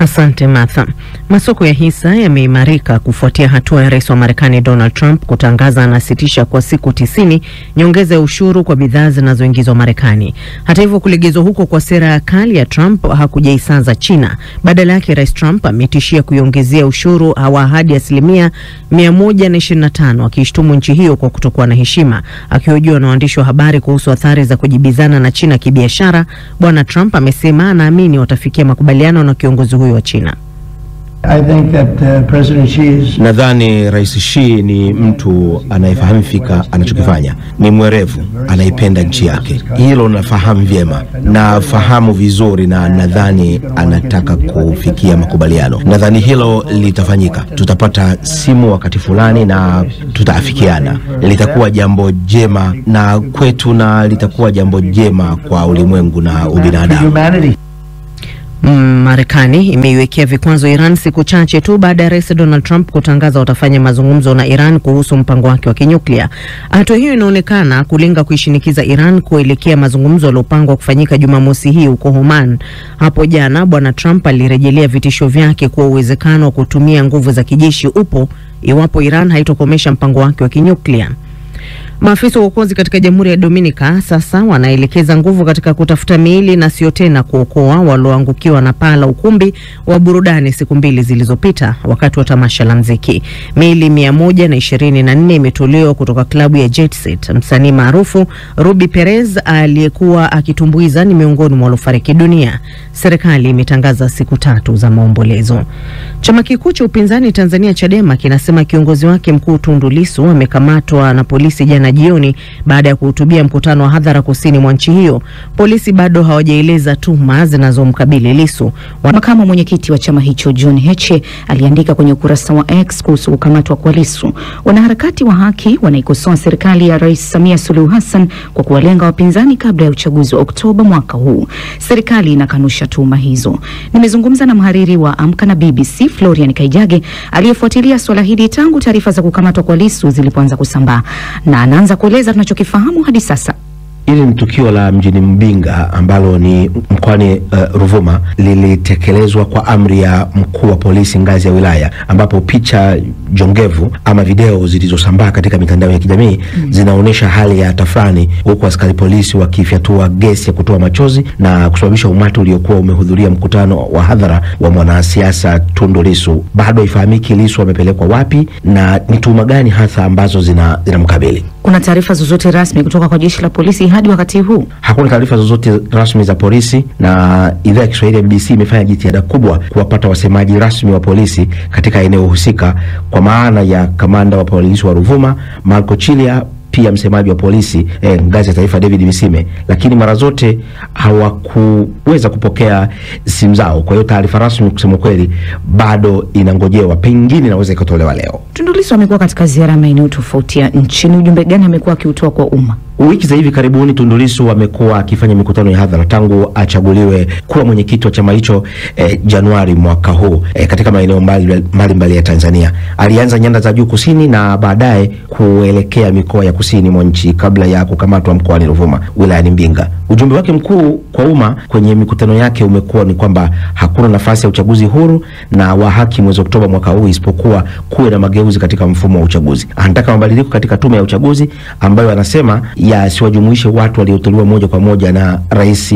Asante Martha. Masoko ya hisa yameimarika kufuatia hatua ya Rais wa Marekani Donald Trump kutangaza anasitisha kwa siku 90 nyongeza ya ushuru kwa bidhaa zinazoingizwa Marekani. Hata hivyo, kulegezwa huko kwa sera kali ya Trump hakujaisaza China. Badala yake, Rais Trump ametishia kuiongezea ushuru wa hadi 125%, akishtumu nchi hiyo kwa kutokuwa na heshima. Akihojiwa na waandishi wa habari kuhusu athari za kujibizana na China kibiashara, Bwana Trump amesema anaamini watafikia makubaliano na kiongozi huyo wa China. Nadhani Rais Xi ni mtu anayefahamu fika anachokifanya. Ni mwerevu, anaipenda nchi yake. Hilo nafahamu vyema. Nafahamu vizuri na nadhani anataka kufikia makubaliano. Nadhani hilo litafanyika. Tutapata simu wakati fulani na tutaafikiana. Litakuwa jambo jema na kwetu na litakuwa jambo jema kwa ulimwengu na ubinadamu. Marekani imeiwekea vikwazo Iran siku chache tu baada ya Rais Donald Trump kutangaza watafanya mazungumzo na Iran kuhusu mpango wake wa kinyuklia. Hatua hiyo inaonekana kulenga kuishinikiza Iran kuelekea mazungumzo yaliyopangwa kufanyika Jumamosi hii huko Oman. Hapo jana, Bwana Trump alirejelea vitisho vyake kwa uwezekano wa kutumia nguvu za kijeshi upo iwapo Iran haitokomesha mpango wake wa kinyuklia. Maafisa wa uokozi katika Jamhuri ya Dominica sasa wanaelekeza nguvu katika kutafuta miili na sio tena kuokoa walioangukiwa na paa la ukumbi wa burudani siku 2 zilizopita wakati wa tamasha la muziki. Miili 124 imetolewa kutoka klabu ya Jet Set. Msanii maarufu Ruby Perez aliyekuwa akitumbuiza ni miongoni mwa waliofariki dunia. Serikali imetangaza siku 3 za maombolezo. Chama kikuu cha upinzani Tanzania Chadema kinasema kiongozi wake mkuu Tundu Lissu amekamatwa na polisi jana jioni baada ya kuhutubia mkutano wa hadhara kusini mwa nchi hiyo. Polisi bado hawajaeleza tuhuma zinazomkabili Lissu. Makamu mwenyekiti wa chama hicho John Heche aliandika kwenye ukurasa wa X kuhusu kukamatwa kwa Lissu. Wanaharakati wa haki wanaikosoa serikali ya Rais Samia Suluhu Hassan kwa kuwalenga wapinzani kabla ya uchaguzi wa Oktoba mwaka huu. Serikali inakanusha tuhuma hizo. Nimezungumza na mhariri wa Amka na BBC Florian Kaijage aliyefuatilia swala hili tangu taarifa za kukamatwa kwa Lissu zilipoanza kusambaa, na anaanza kueleza tunachokifahamu hadi sasa. Hili ni tukio la mjini Mbinga ambalo ni mkoani Ruvuma, lilitekelezwa kwa amri ya mkuu wa polisi ngazi ya wilaya, ambapo picha jongevu ama video zilizosambaa katika mitandao ya kijamii zinaonyesha hali ya tafrani, huku askari polisi wakifyatua gesi ya kutoa machozi na kusababisha umati uliokuwa umehudhuria mkutano wa hadhara wa mwanasiasa Tundu Lissu. Bado haifahamiki Lissu amepelekwa wapi na ni tuhuma gani hasa ambazo zinamkabili. Kuna taarifa zozote rasmi kutoka kwa jeshi la polisi hadi wakati huu? Hakuna taarifa zozote rasmi za polisi, na idhaa ya Kiswahili ya BBC imefanya jitihada kubwa kuwapata wasemaji rasmi wa polisi katika eneo husika, kwa maana ya kamanda wa polisi wa Ruvuma Marco Chilia, pia msemaji wa polisi ngazi ya taifa David Misime, lakini mara zote hawakuweza kupokea simu zao. Kwa hiyo taarifa rasmi kusema kweli bado inangojewa, pengine inaweza ikatolewa leo. Tundu Lissu amekuwa katika ziara maeneo tofauti ya nchi. Ni ujumbe gani amekuwa akiutoa kwa umma? Wiki za hivi karibuni Tundu Lissu amekuwa akifanya mikutano ya hadhara tangu achaguliwe kuwa mwenyekiti wa chama hicho Januari mwaka huu katika maeneo mbalimbali ya Tanzania. Alianza nyanda za juu kusini na baadaye kuelekea mikoa ya kusini mwa nchi kabla ya kukamatwa mkoani Ruvuma wilayani Mbinga. Ujumbe wake mkuu kwa umma kwenye mikutano yake umekuwa ni kwamba hakuna nafasi ya uchaguzi huru na wa haki mwezi Oktoba mwaka huu isipokuwa kuwe na mageuzi katika mfumo wa uchaguzi. Anataka mabadiliko katika tume ya uchaguzi ambayo anasema yasiwajumuishe watu walioteuliwa moja kwa moja na Rais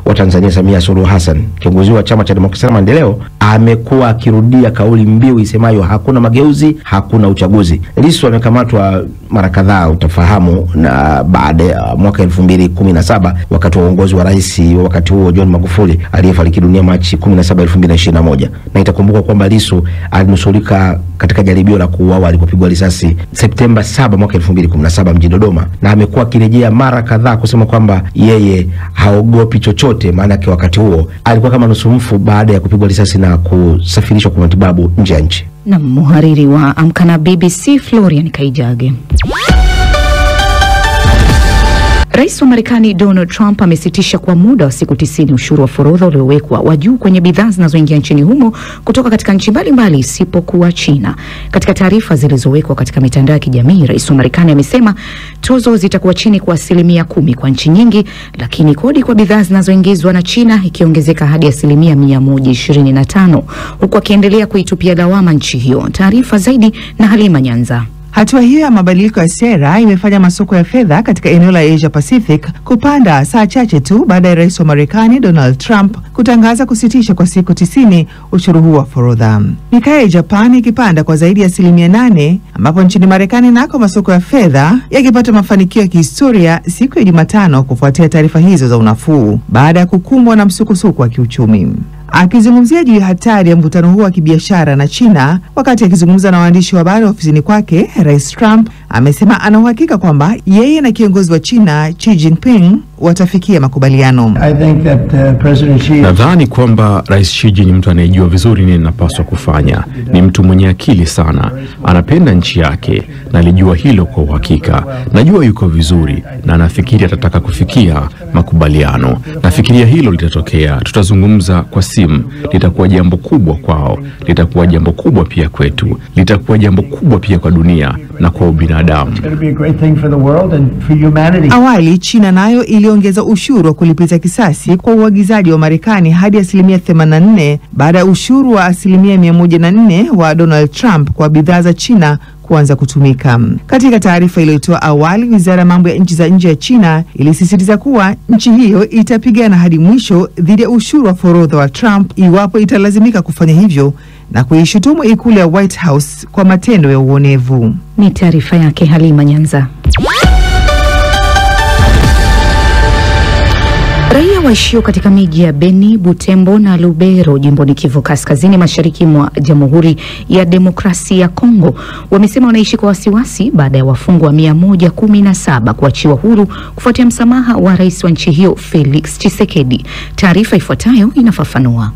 wa Tanzania Samia Suluhu Hassan. Kiongozi wa Chama cha Demokrasia na Maendeleo amekuwa akirudia kauli mbiu isemayo hakuna mageuzi, hakuna uchaguzi. Lissu amekamatwa mara kadhaa utafahamu, na baada ya mwaka 2017 wakati wa uongozi wa rais wa wakati huo John Magufuli aliyefariki dunia Machi 17, 2021. Na itakumbuka kwamba Lissu alinusurika katika jaribio la kuuawa alipopigwa risasi Septemba 7 mwaka 2017 mjini Dodoma, na amekuwa akirejea mara kadhaa kusema kwamba yeye haogopi chochote, maana yake wakati huo alikuwa kama nusu mfu baada ya kupigwa risasi na kusafirishwa kwa matibabu nje ya nchi. Na mhariri wa Amka na BBC Florian Kaijage. Rais wa Marekani Donald Trump amesitisha kwa muda wa siku 90 ushuru wa forodha uliowekwa wa juu kwenye bidhaa zinazoingia nchini humo kutoka katika nchi mbalimbali isipokuwa China. Katika taarifa zilizowekwa katika mitandao ya kijamii, Rais wa Marekani amesema tozo zitakuwa chini kwa 10% kwa nchi nyingi, lakini kodi kwa bidhaa zinazoingizwa na China ikiongezeka hadi 125%, huku akiendelea kuitupia lawama nchi hiyo. Taarifa zaidi na Halima Nyanza. Hatua hiyo ya mabadiliko ya sera imefanya masoko ya fedha katika eneo la Asia Pacific kupanda saa chache tu baada ya Rais wa Marekani Donald Trump kutangaza kusitisha kwa siku 90 ushuru huu wa forodha. Nikkei ya Japan ikipanda kwa zaidi ya 8%, ambapo nchini Marekani nako masoko ya fedha yakipata mafanikio ya kihistoria siku ya Jumatano kufuatia taarifa hizo za unafuu baada ya kukumbwa na msukosuko wa kiuchumi. Akizungumzia juu ya hatari ya mvutano huo wa kibiashara na China wakati akizungumza na waandishi wa habari ofisini kwake, Rais Trump amesema ana uhakika kwamba yeye na kiongozi wa China Xi Jinping watafikia makubaliano. Nadhani kwamba Rais Xi ni mtu anayejua vizuri nini anapaswa kufanya. Ni mtu mwenye akili sana, anapenda nchi yake na alijua hilo kwa uhakika. Najua yuko vizuri na nafikiri atataka kufikia makubaliano. Nafikiria hilo litatokea. Tutazungumza kwa simu. Litakuwa jambo kubwa kwao, litakuwa jambo kubwa pia kwetu, litakuwa jambo kubwa pia kwa dunia na kwa ubinadamu. Awali China nayo iliongeza ushuru wa kulipiza kisasi kwa uagizaji wa Marekani hadi 84% baada ya ushuru wa 104% wa Donald Trump kwa bidhaa za China kuanza kutumika. Katika taarifa iliyotoa awali, Wizara ya Mambo ya Nchi za Nje ya China ilisisitiza kuwa nchi hiyo itapigana hadi mwisho dhidi ya ushuru wa forodha wa Trump iwapo italazimika kufanya hivyo, na kuishutumu ikulu ya White House kwa matendo ya uonevu. Ni taarifa yake Halima Nyanza. Raia waishio katika miji ya Beni, Butembo na Lubero jimboni Kivu Kaskazini mashariki mwa Jamhuri ya Demokrasia ya Kongo wamesema wanaishi kwa wasiwasi baada ya wafungwa 117 kuachiwa huru kufuatia msamaha wa rais wa nchi hiyo Felix Tshisekedi. Taarifa ifuatayo inafafanua.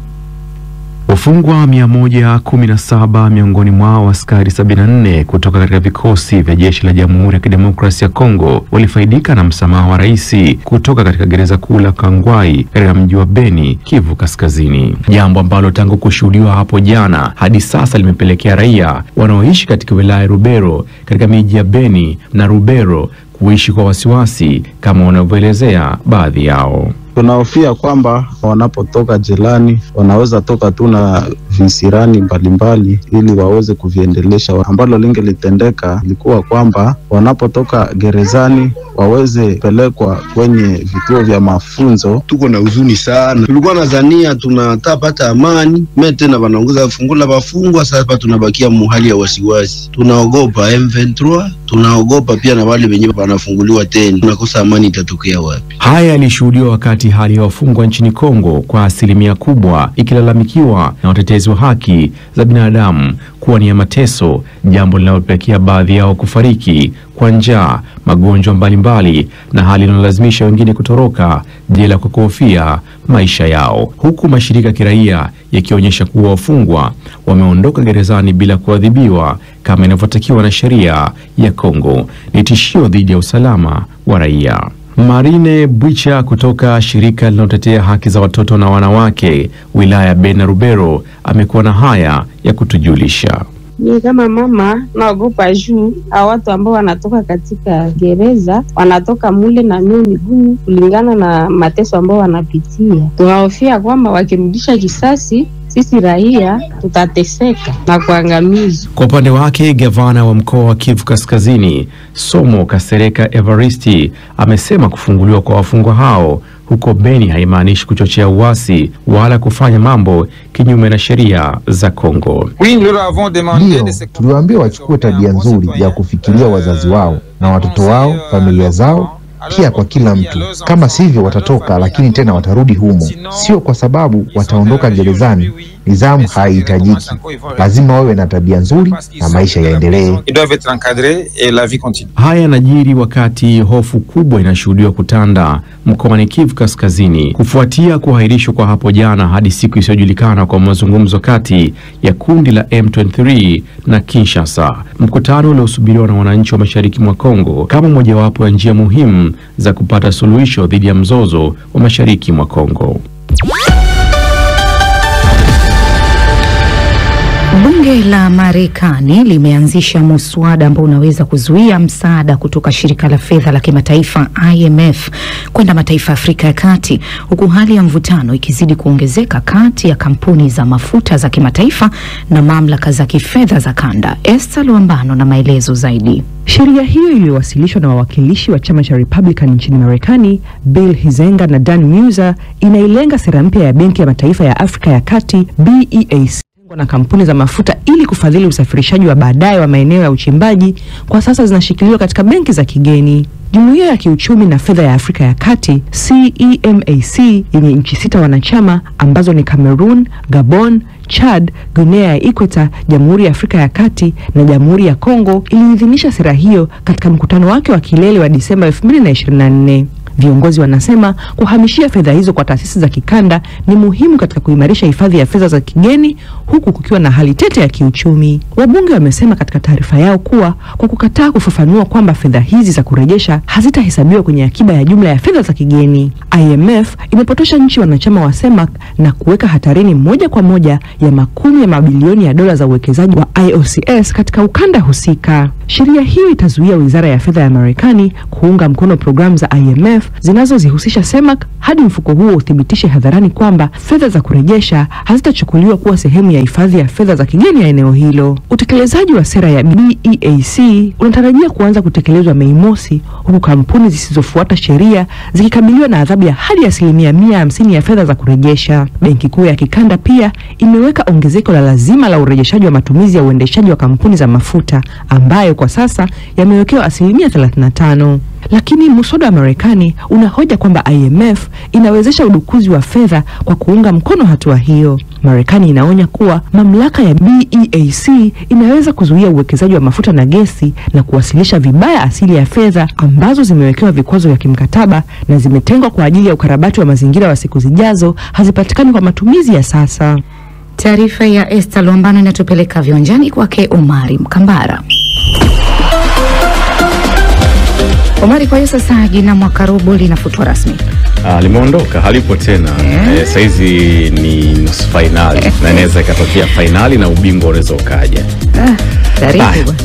Wafungwa 117 miongoni mwao askari 74 kutoka katika vikosi vya jeshi la Jamhuri ya Kidemokrasia ya Kongo walifaidika na msamaha wa rais kutoka katika gereza kuu la Kangwai katika mji wa Beni, Kivu Kaskazini. Jambo ambalo tangu kushuhudiwa hapo jana hadi sasa limepelekea raia wanaoishi katika wilaya ya Rubero katika miji ya Beni na Rubero kuishi kwa wasiwasi kama wanavyoelezea baadhi yao. Tunahofia kwamba wanapotoka jelani wanaweza toka tu na visirani mbalimbali ili waweze kuviendelesha. Ambalo lingelitendeka likuwa kwamba wanapotoka gerezani waweze pelekwa kwenye vituo vya mafunzo. Tuko na huzuni sana. Tulikuwa nadhania tunatapata amani, tena wanaongeza fungula wafungwa, sasa tunabakia muhali ya wasiwasi. Tunaogopa M23, tunaogopa pia na wale wenyewe wanafunguliwa tena. Tunakosa amani, itatokea wapi? Haya yalishuhudiwa wakati hali ya wafungwa nchini Kongo kwa asilimia kubwa ikilalamikiwa na watetezi wa haki za binadamu kuwa ni ya mateso, jambo linalopelekea baadhi yao kufariki kwa njaa, magonjwa mbalimbali na hali inayolazimisha wengine kutoroka jela kwa kuhofia maisha yao, huku mashirika ya kiraia yakionyesha kuwa wafungwa wameondoka gerezani bila kuadhibiwa kama inavyotakiwa na sheria ya Kongo. Ni tishio dhidi ya usalama wa raia. Marine Bwicha kutoka shirika linalotetea haki za watoto na wanawake wilaya ya Beni na Rubero amekuwa na haya ya kutujulisha. Mimi kama mama naogopa juu watu ambao wanatoka katika gereza wanatoka mule na mioyo migumu kulingana na mateso ambao wanapitia. Tunahofia kwamba wakirudisha kisasi sisi raia tutateseka na kuangamizwa. Kwa upande wake, gavana wa mkoa wa Kivu Kaskazini Somo Kasereka Evaristi amesema kufunguliwa kwa wafungwa hao huko Beni haimaanishi kuchochea uasi wala kufanya mambo kinyume na sheria za Kongo. Ndio, tuliwaambia wachukue tabia nzuri ya kufikiria wazazi wao na watoto wao, familia zao, pia kwa kila mtu. Kama sivyo watatoka, lakini tena watarudi humo. Sio kwa sababu wataondoka gerezani, Nidhamu haihitajiki, lazima wawe na tabia nzuri na maisha yaendelee. Haya yanajiri wakati hofu kubwa inashuhudiwa kutanda mkoani Kivu Kaskazini kufuatia kuahirishwa kwa hapo jana hadi siku isiyojulikana kwa mazungumzo kati ya kundi la M23 na Kinshasa, mkutano uliosubiriwa na wananchi wa mashariki mwa Kongo kama mojawapo ya njia muhimu za kupata suluhisho dhidi ya mzozo wa mashariki mwa Kongo. Bunge la Marekani limeanzisha muswada ambao unaweza kuzuia msaada kutoka shirika la fedha la kimataifa IMF kwenda mataifa Afrika ya Kati, huku hali ya mvutano ikizidi kuongezeka kati ya kampuni za mafuta za kimataifa na mamlaka za kifedha za kanda. Esther Luambano na maelezo zaidi. Sheria hiyo iliyowasilishwa na wawakilishi wa chama cha Republican nchini Marekani, Bill Hizenga na Dan Mueller, inailenga sera mpya ya Benki ya Mataifa ya Afrika ya Kati BEAC na kampuni za mafuta ili kufadhili usafirishaji wa baadaye wa maeneo ya uchimbaji kwa sasa zinashikiliwa katika benki za kigeni. Jumuiya ya Kiuchumi na Fedha ya Afrika ya Kati CEMAC yenye nchi 6 wanachama ambazo ni Cameroon, Gabon, Chad, Guinea ya Ikweta, Jamhuri ya Afrika ya Kati na Jamhuri ya Kongo iliidhinisha sera hiyo katika mkutano wake wa kilele wa Disemba 2024. Viongozi wanasema kuhamishia fedha hizo kwa taasisi za kikanda ni muhimu katika kuimarisha hifadhi ya fedha za kigeni huku kukiwa na hali tete ya kiuchumi. Wabunge wamesema katika taarifa yao kuwa kwa kukataa kufafanua kwamba fedha hizi za kurejesha hazitahesabiwa kwenye akiba ya jumla ya fedha za kigeni, IMF imepotosha nchi wanachama wa CEMAC na kuweka hatarini moja kwa moja ya makumi ya mabilioni ya dola za uwekezaji wa IOCS katika ukanda husika. Sheria hiyo itazuia Wizara ya Fedha ya Marekani kuunga mkono programu za IMF zinazozihusisha CEMAC hadi mfuko huo uthibitishe hadharani kwamba fedha za kurejesha hazitachukuliwa kuwa sehemu ya hifadhi ya fedha za kigeni ya eneo hilo. Utekelezaji wa sera ya BEAC unatarajia kuanza kutekelezwa Mei Mosi, huku kampuni zisizofuata sheria zikikabiliwa na adhabu ya hadi 150% ya fedha za kurejesha. Benki Kuu ya kikanda pia imeweka ongezeko la lazima la urejeshaji wa matumizi ya uendeshaji wa kampuni za mafuta ambayo kwa sasa yamewekewa 35%. Lakini muswada wa Marekani unahoja kwamba IMF inawezesha udukuzi wa fedha kwa kuunga mkono hatua hiyo. Marekani inaonya kuwa mamlaka ya BEAC inaweza kuzuia uwekezaji wa mafuta na gesi na kuwasilisha vibaya asili ya fedha ambazo zimewekewa vikwazo vya kimkataba na zimetengwa kwa ajili ya ukarabati wa mazingira wa siku zijazo hazipatikani kwa matumizi ya sasa. Taarifa ya Esther Luambano inatupeleka viwanjani kwake Omari Mkambara. Omari, kwa hiyo sasa jina mwaka robo linafutwa rasmi. Limeondoka, halipo tena. Saizi ni nusu finali na inaweza ikatokea finali na ubingwa unaweza ukaja.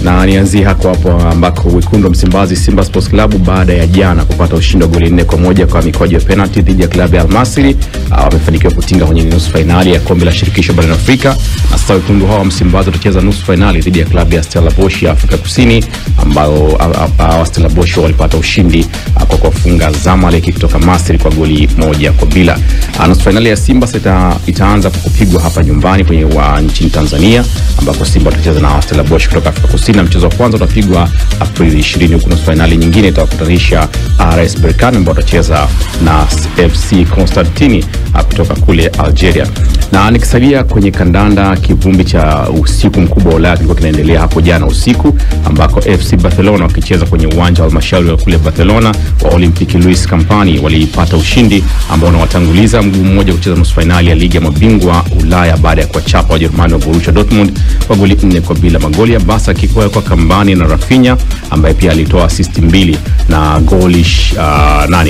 Na nianzie hapo ambako wekundu wa Msimbazi Simba Sports Club baada ya jana kupata ushindi wa goli 4-1 kwa mikwaju ya penalty dhidi ya klabu ya Al Masry wamefanikiwa kutinga kwenye nusu finali ya kombe la shirikisho barani Afrika. Na sasa wekundu hao wa Msimbazi watacheza nusu finali dhidi ya klabu ya Stellenbosch ya Afrika Kusini ambao Stellenbosch walipata ushindi kwa kufunga Zamalek kutoka Masry kwa goli 1-0. Nusu finali ya Simba itaanza kupigwa hapa nyumbani kwenye nchini Tanzania ambako Simba watacheza na Stellenbosch kutoka Afrika Kusini, na mchezo wa kwanza utapigwa Aprili 20, huku nusu finali nyingine itawakutanisha RS Berkane ambao watacheza na FC Constantine kutoka kule Algeria. Na nikisalia kwenye kandanda, kivumbi cha usiku mkubwa wa Ulaya kilikuwa kinaendelea hapo jana usiku ambako FC Barcelona wakicheza kwenye uwanja wa Al-Mashauri wa kule Barcelona wa Olympique Luis Company walipata ushindi ambao unawatanguliza mguu mmoja kucheza nusu finali ya ligi ya mabingwa Ulaya baada ya kuwachapa Wajerumani wa Borussia Dortmund kwa goli 4-0. Magoli ya Barca kwa kambani na Rafinha ambaye pia alitoa assist 2 na goli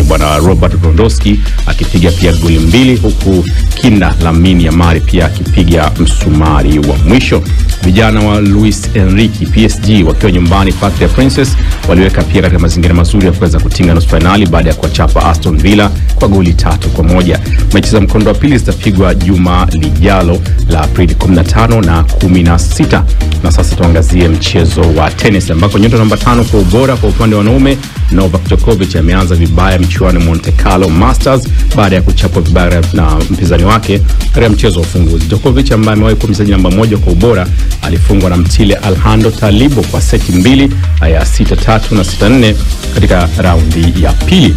bwana Robert Lewandowski akipiga pia goli 2, huku kinda Lamine Yamal pia akipiga msumari wa mwisho. Vijana wa Luis Enrique PSG wakiwa nyumbani Parc des Princes waliweka pia katika mazingira mazuri ya kuweza kutinga nusu finali baada ya kuwachapa Aston Villa kwa goli 3-1. Mechi za mkondo wa pili zitapigwa juma lijalo la Aprili 15 na 16. Na sasa tuangazie mchezo wa tennis ambako nyota namba 5 kwa ubora kwa upande wa wanaume Novak Djokovic ameanza vibaya mchuano Monte Carlo Masters baada ya kuchapwa vibaya na mpinzani wake katika mchezo wa ufunguzi. Djokovic ambaye amewahi kuwa mchezaji namba 1 kwa ubora alifungwa na Mtile Alejandro Talibo kwa seti 2 ya 6-3 na 6-4 katika raundi ya pili.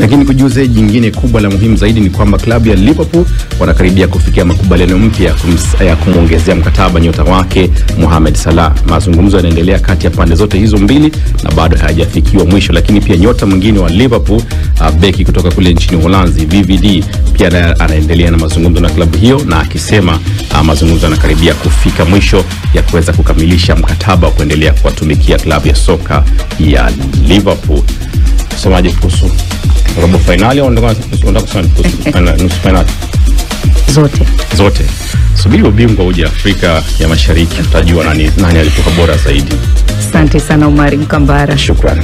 Lakini kujuza jingine kubwa la muhimu zaidi ni kwamba klabu ya Liverpool wanakaribia kufikia makubaliano mpya ya kumwongezea mkataba nyota wake Mohamed Salah. Mazungumzo yanaendelea kati ya pande zote hizo mbili na bado hayajafikiwa mwisho. Lakini pia nyota mwingine wa Liverpool, beki kutoka kule nchini Uholanzi, VVD, pia anaendelea na mazungumzo na klabu hiyo, na akisema mazungumzo yanakaribia kufika mwisho ya kuweza kukamilisha mkataba wa kuendelea kuwatumikia klabu ya soka ya Liverpool. Somaje kuhusu robo finali au unataka kusema kuhusu nusu finali? Zote. Subiri ubingwa uje Afrika ya Mashariki, tutajua nani alikuwa bora zaidi. Asante sana Omari Mkambara. Shukrani.